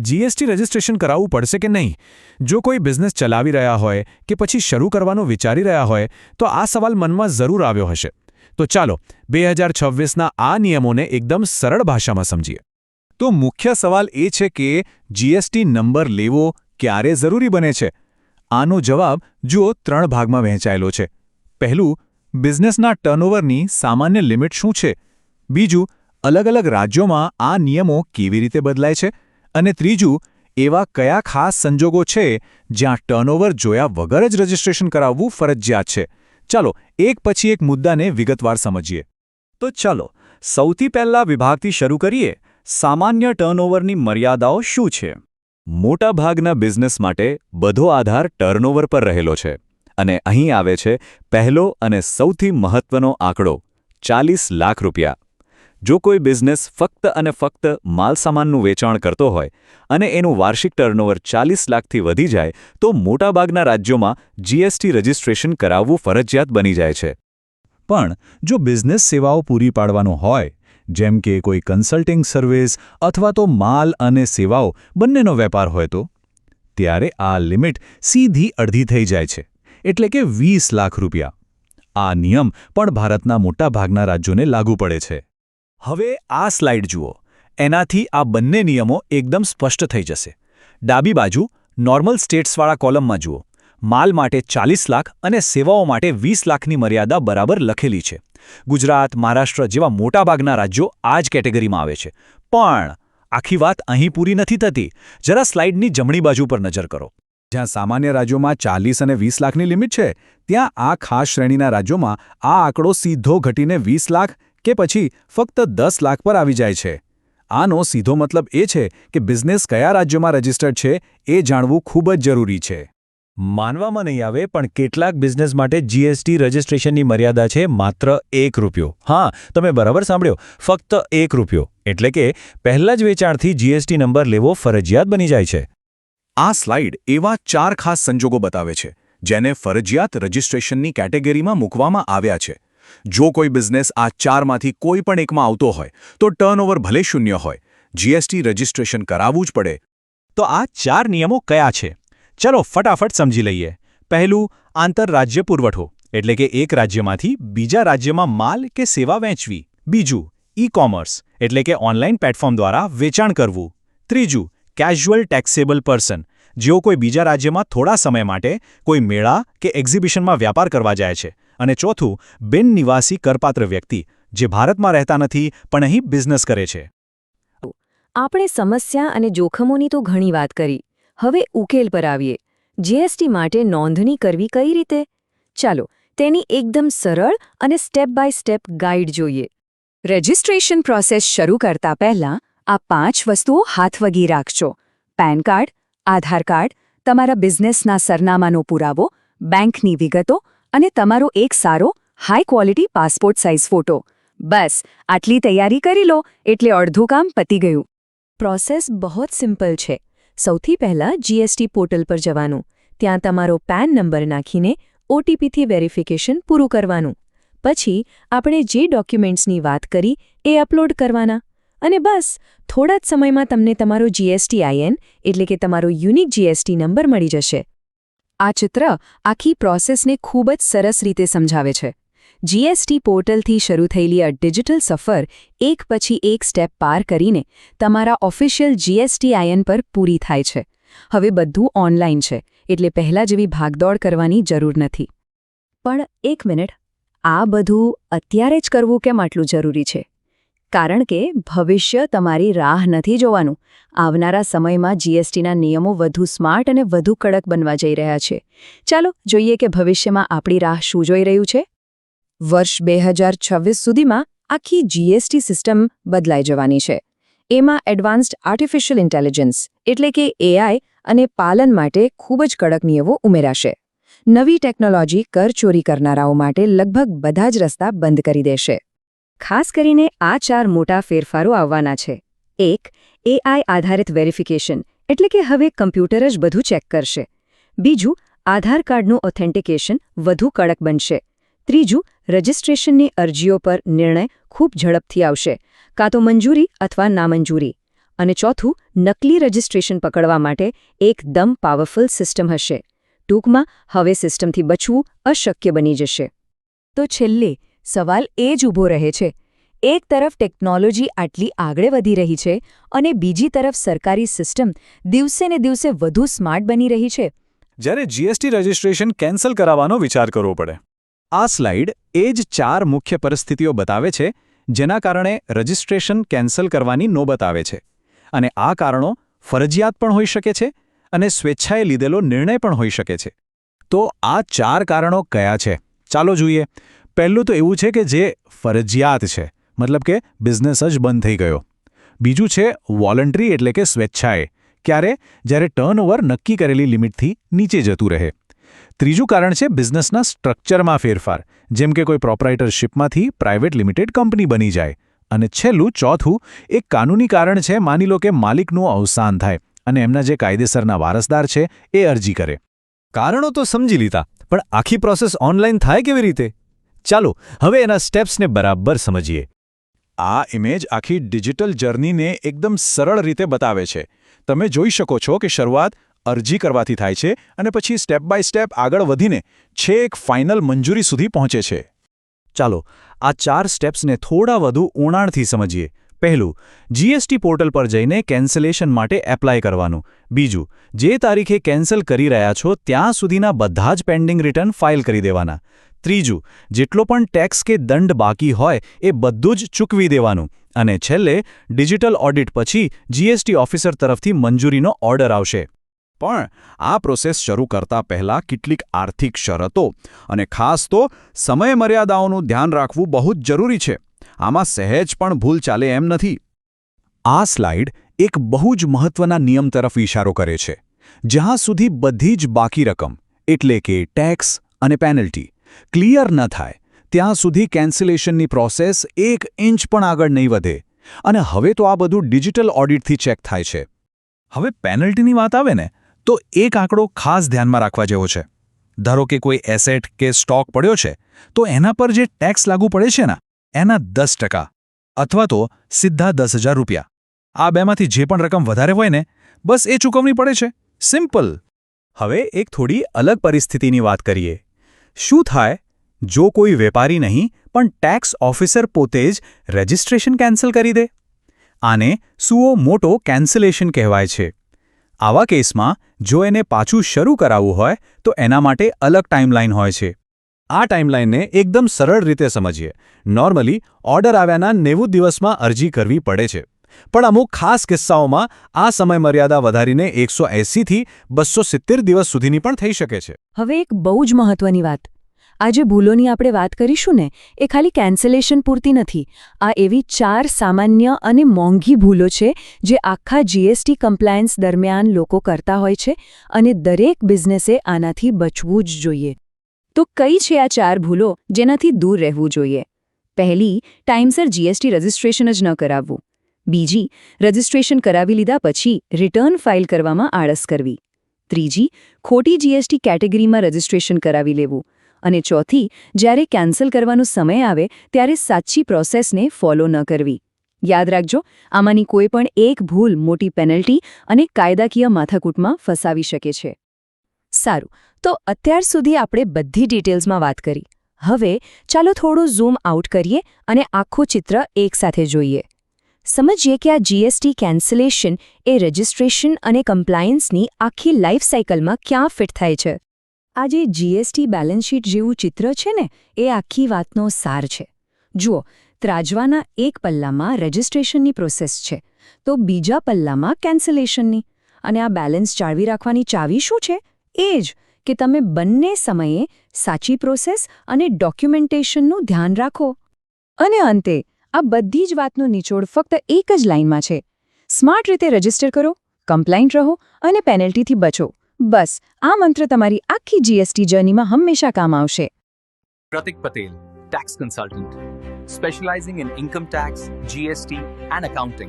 GST registration કરાવવું પડશે કે નહીં? જો કોઈ બિઝનેસ ચલાવી રહ્યા હોય કે પછી શરૂ કરવાનું વિચારી રહ્યા હોય તો આ સવાલ મનમાં જરૂર આવ્યો હશે. તો ચાલો 2026ના આ નિયમોને એકદમ સરળ ભાષામાં સમજીએ. તો મુખ્ય સવાલ એ છે કે જીએસટી નંબર લેવો ક્યારે જરૂરી બને છે? આનો જવાબ જુઓ 3 ભાગમાં વહેંચાયેલો છે. પહેલું, બિઝનેસના ટર્નઓવરની સામાન્ય લિમિટ શું છે? બીજું, અલગ અલગ રાજ્યોમાં આ નિયમો કેવી રીતે બદલાય છે? અને ત્રીજું, એવા કયા ખાસ સંજોગો છે જ્યાં ટર્નઓવર જોયા વગર જ રજિસ્ટ્રેશન કરાવવું ફરજિયાત છે? ચાલો એક પછી એક મુદ્દાને વિગતવાર સમજીએ. તો ચાલો સૌથી પહેલા વિભાગથી શરૂ કરીએ. સામાન્ય ટર્નઓવરની મર્યાદાઓ શું છે? મોટાભાગના બિઝનેસ માટે બધો આધાર ટર્નઓવર પર રહેલો છે. અને અહીં આવે છે પહેલો અને સૌથી મહત્વનો આંકડો, 40 લાખ રૂપિયા. જો કોઈ બિઝનેસ ફક્ત અને ફક્ત માલસામાનનું વેચાણ કરતો હોય અને એનું વાર્ષિક ટર્નઓવર 40 લાખથી વધી જાય તો મોટાભાગના રાજ્યોમાં જીએસટી રજિસ્ટ્રેશન કરાવવું ફરજિયાત બની જાય છે. પણ જો બિઝનેસ સેવાઓ પૂરી પાડવાનો હોય, જેમ કે કોઈ કન્સલ્ટિંગ સર્વિસ અથવા તો માલ અને સેવાઓ બંનેનો વેપાર હોય તો ત્યારે આ લિમિટ સીધી અડધી થઈ જાય છે, એટલે કે 20 લાખ રૂપિયા. આ નિયમ પણ ભારતના મોટાભાગના રાજ્યોને લાગુ પડે છે. હવે આ સ્લાઇડ જુઓ. એનાથી આ બંને નિયમો એકદમ સ્પષ્ટ થઈ જશે. ડાબી બાજુ નોર્મલ સ્ટેટ્સવાળા કોલમમાં જુઓ. માલ માટે 40 લાખ અને સેવાઓ માટે 20 લાખની મર્યાદા બરાબર લખેલી છે. ગુજરાત, મહારાષ્ટ્ર જેવા મોટાભાગના રાજ્યો આ જ કેટેગરીમાં આવે છે. પણ આખી વાત અહીં પૂરી નથી થતી. જરા સ્લાઇડની જમણી બાજુ પર નજર કરો. જ્યાં સામાન્ય રાજ્યોમાં 40 અને 20 લાખની લિમિટ છે, ત્યાં આ ખાસ શ્રેણીના રાજ્યોમાં આ આંકડો સીધો ઘટીને 20 લાખ કે પછી ફક્ત 10 લાખ પર આવી જાય છે. આનો સીધો મતલબ એ છે કે બિઝનેસ કયા રાજ્યમાં રજિસ્ટર્ડ છે એ જાણવું ખૂબ જ જરૂરી છે. માનવામાં નહીં આવે પણ કેટલાક બિઝનેસ માટે જીએસટી રજિસ્ટ્રેશનની મર્યાદા છે માત્ર ₹1. હા, તમે બરાબર સાંભળ્યો, ફક્ત ₹1. એટલે કે પહેલા જ વેચાણથી જીએસટી નંબર લેવો ફરજિયાત બની જાય છે. આ સ્લાઇડ એવા 4 ખાસ સંજોગો બતાવે છે જેને ફરજિયાત રજિસ્ટ્રેશનની કેટેગરીમાં મૂકવામાં આવ્યા છે. જો કોઈ બિઝનેસ આ 4માંથી કોઈ પણ એકમાં આવતો હોય તો ટર્નઓવર ભલે શૂન્ય હોય, જીએસટી રજિસ્ટ્રેશન કરાવવું જ પડે. તો આ 4 નિયમો કયા છે? ચલો ફટાફટ સમજી લઈએ. પહેલું, આંતરરાજ્ય પુરવઠો, એટલે કે એક રાજ્યમાંથી બીજા રાજ્યમાં માલ કે સેવા વહેંચવી. બીજું, ઈ-કોમર્સ, એટલે કે ઓનલાઈન પ્લેટફોર્મ દ્વારા વેચાણ કરવું. ત્રીજું, કેઝ્યુઅલ ટેક્સેબલ પર્સન, જેઓ કોઈ બીજા રાજ્યમાં થોડા સમય માટે કોઈ મેળા કે એક્ઝિબિશનમાં વ્યાપાર કરવા જાય છે. અને ચોથું, બિન નિવાસી કરપાત્ર વ્યક્તિ, જે ભારતમાં રહેતા નથી પણ અહીં બિઝનેસ કરે છે. આપણે સમસ્યા અને જોખમોની તો ઘણી વાત કરી. હવે ઉકેલ પર આવીએ. જીએસટી માટે નોંધણી કરવી કઈ રીતે? ચાલો તેની એકદમ સરળ અને સ્ટેપ બાય સ્ટેપ ગાઈડ જોઈએ. રજિસ્ટ્રેશન પ્રોસેસ શરૂ કરતા પહેલા આ 5 વસ્તુઓ હાથવગી રાખજો. પેન કાર્ડ, આધાર કાર્ડ, તમારા બિઝનેસના સરનામાનો પુરાવો, બેંકની વિગતો અને તમારો એક સારો high quality passport size photo. બસ આટલી તૈયારી કરી લો એટલે અડધું કામ પતી ગયું. પ્રોસેસ બહુ જ સિમ્પલ છે. સૌથી પહેલાં જીએસટી પોર્ટલ પર જવાનું. ત્યાં તમારો પેન નંબર નાખીને ઓટીપીથી વેરિફિકેશન પૂરું કરવાનું. પછી આપણે જે ડોક્યુમેન્ટ્સની વાત કરી એ અપલોડ કરવાના. અને બસ થોડા જ સમયમાં તમને તમારો GSTIN એટલે કે તમારો યુનિક જીએસટી નંબર મળી જશે. આ ચિત્ર આખી પ્રોસેસને ખૂબ જ સરસ રીતે સમજાવે છે. જીએસટી પોર્ટલથી શરૂ થયેલી આ ડિજિટલ સફર એક પછી એક સ્ટેપ પાર કરીને તમારા ઓફિશિયલ GSTIN પર પૂરી થાય છે. હવે બધું ઓનલાઈન છે, એટલે પહેલા જેવી ભાગદોડ કરવાની જરૂર નથી. પણ એક મિનિટ, આ બધું અત્યારે જ કરવું કેમ આટલું જરૂરી છે? કારણ કે ભવિષ્ય તમારી રાહ નથી જોવાનું. આવનારા સમયમાં જીએસટીના નિયમો વધુ સ્માર્ટ અને વધુ કડક બનવા જઈ રહ્યા છે. ચાલો જોઈએ કે ભવિષ્યમાં આપણી રાહ શું જોઈ રહ્યું છે. વર્ષ 2026 સુધીમાં આખી જીએસટી સિસ્ટમ બદલાઈ જવાની છે. એમાં એડવાન્સ્ડ આર્ટિફિશિયલ ઇન્ટેલિજન્સ એટલે કે AI અને પાલન માટે ખૂબ જ કડક નિયમો ઉમેરાશે. નવી ટેકનોલોજી કરચોરી કરનારાઓ માટે લગભગ બધા જ રસ્તા બંધ કરી દેશે. ખાસ કરીને આ 4 મોટા ફેરફારો આવવાના છે. 1. AI આધારિત વેરિફિકેશન એટલે કે હવે કમ્પ્યુટર જ બધું ચેક કરશે. બીજું, આધાર કાર્ડનું ઓથેન્ટિકેશન વધુ કડક બનશે. ત્રીજું, રજિસ્ટ્રેશનની અરજીઓ પર નિર્ણય ખૂબ ઝડપથી આવશે, કાં તો મંજૂરી અથવા નામંજૂરી. અને ચોથું, નકલી રજિસ્ટ્રેશન પકડવા માટે એકદમ પાવરફુલ સિસ્ટમ હશે. ટૂંકમાં હવે સિસ્ટમથી બચવું અશક્ય બની જશે. તો છેલ્લે સવાલ એ જ ઊભો રહે છે. એક તરફ ટેકનોલોજી આટલી આગળ વધી રહી છે અને બીજી તરફ સરકારી સિસ્ટમ દિવસે ને દિવસે વધુ સ્માર્ટ બની રહી છે. જ્યારે જીએસટી રજિસ્ટ્રેશન કેન્સલ કરાવવાનો વિચાર કરવો પડે. આ સ્લાઇડ એ જ 4 મુખ્ય પરિસ્થિતિઓ બતાવે છે જેના કારણે રજિસ્ટ્રેશન કેન્સલ કરવાની નોબત આવે છે. અને આ કારણો ફરજિયાત પણ હોઈ શકે છે અને સ્વેચ્છાએ લીધેલો નિર્ણય પણ હોઈ શકે છે. તો આ 4 કારણો કયા છે? ચાલો જોઈએ. પહેલું તો એવું છે કે જે ફરજિયાત છે, મતલબ કે બિઝનેસ જ બંધ થઈ ગયો. બીજું છે વોલન્ટરી એટલે કે સ્વેચ્છાએ, ક્યારે? જ્યારે ટર્નઓવર નક્કી કરેલી લિમિટથી નીચે જતું રહે. ત્રીજું કારણ છે બિઝનેસના સ્ટ્રક્ચરમાં ફેરફાર, જેમ કે કોઈ પ્રોપ્રાઇટરશિપમાંથી પ્રાઇવેટ લિમિટેડ કંપની બની જાય. અને છેલ્લું ચોથું એક કાનૂની કારણ છે, માની લો કે માલિકનું અવસાન થાય અને એમના જે કાયદેસરના વારસદાર છે એ અરજી કરે. કારણો તો સમજી લીધા, પણ આખી પ્રોસેસ ઓનલાઈન થાય કેવી રીતે? ચાલો હવે એના સ્ટેપ્સને બરાબર સમજીએ. આ ઇમેજ આખી ડિજિટલ જર્નીને એકદમ સરળ રીતે બતાવે છે. તમે જોઈ શકો છો કે શરૂઆત અરજી કરવાથી થાય છે અને પછી સ્ટેપ બાય સ્ટેપ આગળ વધીને છેક ફાઇનલ મંજૂરી સુધી પહોંચે છે. ચાલો આ 4 સ્ટેપ્સને થોડા વધુ ઊંડાણથી સમજીએ. પહેલું, જીએસટી પોર્ટલ પર જઈને કેન્સલેશન માટે એપ્લાય કરવાનું. બીજું, જે તારીખે કેન્સલ કરી રહ્યા છો ત્યાં સુધીના બધા જ પેન્ડિંગ રિટર્ન ફાઇલ કરી દેવાના. ત્રીજું, જેટલો પણ ટેક્સ કે દંડ બાકી હોય એ બધું જ ચૂકવી દેવાનું. અને છેલ્લે, ડિજિટલ ઓડિટ પછી જીએસટી ઓફિસર તરફથી મંજૂરીનો ઓર્ડર આવશે. પણ આ પ્રોસેસ શરૂ કરતા પહેલા કેટલીક આર્થિક શરતો અને ખાસ તો સમયમર્યાદાઓનું ધ્યાન રાખવું બહુ જ જરૂરી છે. આમાં સહેજ પણ ભૂલ ચાલે એમ નથી. આ સ્લાઇડ એક બહુ જ મહત્વના નિયમ તરફ ઇશારો કરે છે. જ્યાં સુધી બધી જ બાકી રકમ એટલે કે ટેક્સ અને પેનલ્ટી ક્લિયર ન થાય ત્યાં સુધી કેન્સલેશનની પ્રોસેસ 1 ઇંચ પણ આગળ નહીં વધે. અને હવે તો આ બધું ડિજિટલ ઓડિટથી ચેક થાય છે. હવે પેનલ્ટીની વાત આવે ને તો એક આંકડો ખાસ ધ્યાનમાં રાખવા જેવો છે. ધારો કે કોઈ એસેટ કે સ્ટોક પડ્યો છે તો એના પર જે ટેક્સ લાગુ પડે છે ને એના 10% અથવા તો સીધા 10,000 રૂપિયા. આ બેમાંથી જે પણ રકમ વધારે હોય ને બસ એ ચૂકવણી પડે છે. સિમ્પલ. હવે એક થોડી અલગ પરિસ્થિતિની વાત કરીએ. શું થાય જો કોઈ વેપારી નહીં પણ ટેક્સ ઓફિસર પોતે જ રજિસ્ટ્રેશન કેન્સલ કરી દે? આને સુઓ મોટો કેન્સલેશન કહેવાય છે. આવા કેસમાં જો એને પાછું શરૂ કરાવવું હોય તો એના માટે અલગ ટાઈમલાઈન હોય છે. આ ટાઈમલાઈનને એકદમ સરળ રીતે સમજીએ. નોર્મલી ઓર્ડર આવ્યાના 90 દિવસમાં અરજી કરવી પડે છે. પણ અમુક ખાસ કિસ્સાઓમાં આ સમયમર્યાદા વધારીને 180થી 270 દિવસ સુધીની પણ થઈ શકે છે. હવે એક બહુ જ મહત્વની વાત. આ જે ભૂલોની આપણે વાત કરીશું ને એ ખાલી કેન્સલેશન પૂરતી નથી. આ એવી 4 સામાન્ય અને મોંઘી ભૂલો છે જે આખા જીએસટી કમ્પ્લાયન્સ દરમિયાન લોકો કરતા હોય છે અને દરેક બિઝનેસે આનાથી બચવું જ જોઈએ. તો કઈ છે આ 4 ભૂલો જેનાથી દૂર રહેવું જોઈએ? પહેલી, ટાઈમસર જીએસટી રજિસ્ટ્રેશન જ ન કરાવવું. બીજી, રજિસ્ટ્રેશન કરાવી લીધા પછી રિટર્ન ફાઇલ કરવામાં આળસ કરવી. ત્રીજી, ખોટી જીએસટી કેટેગરીમાં રજિસ્ટ્રેશન કરાવી લેવું. અને ચોથી, જ્યારે કેન્સલ કરવાનો સમય આવે ત્યારે સાચી પ્રોસેસને ફોલો ન કરવી. યાદ રાખજો, આમાંની કોઈ પણ એક ભૂલ મોટી પેનલ્ટી અને કાયદાકીય માથાકૂટમાં ફસાવી શકે છે. સારું, તો અત્યાર સુધી આપણે બધી ડિટેલ્સમાં વાત કરી. હવે ચાલો થોડું ઝૂમ આઉટ કરીએ અને આખું ચિત્ર એકસાથે જોઈએ. સમજીએ કે આ જીએસટી કેન્સલેશન એ રજિસ્ટ્રેશન અને કમ્પ્લાયન્સની આખી લાઈફ સાયકલમાં ક્યાં ફિટ થાય છે. આ જે જીએસટી બેલેન્સ શીટ જેવું ચિત્ર છે ને એ આખી વાતનો સાર છે. જુઓ, ત્રાજવાના એક પલ્લામાં રજિસ્ટ્રેશનની પ્રોસેસ છે તો બીજા પલ્લામાં કેન્સલેશનની. અને આ બેલેન્સ જાળવી રાખવાની ચાવી શું છે? એ જ કે તમે બંને સમયે સાચી પ્રોસેસ અને ડોક્યુમેન્ટેશનનું ધ્યાન રાખો. અને અંતે આ બધી જ વાતનો નિચોડ ફક્ત એક જ લાઇનમાં છે. સ્માર્ટ રીતે રજિસ્ટર કરો, કમ્પ્લાયન્ટ રહો અને પેનલ્ટીથી બચો. બસ આ મંત્ર તમારી આખી જીએસટી જર્નીમાં હંમેશા કામ આવશે. Pratik Patel, tax consultant, specializing in income tax, GST, and accounting.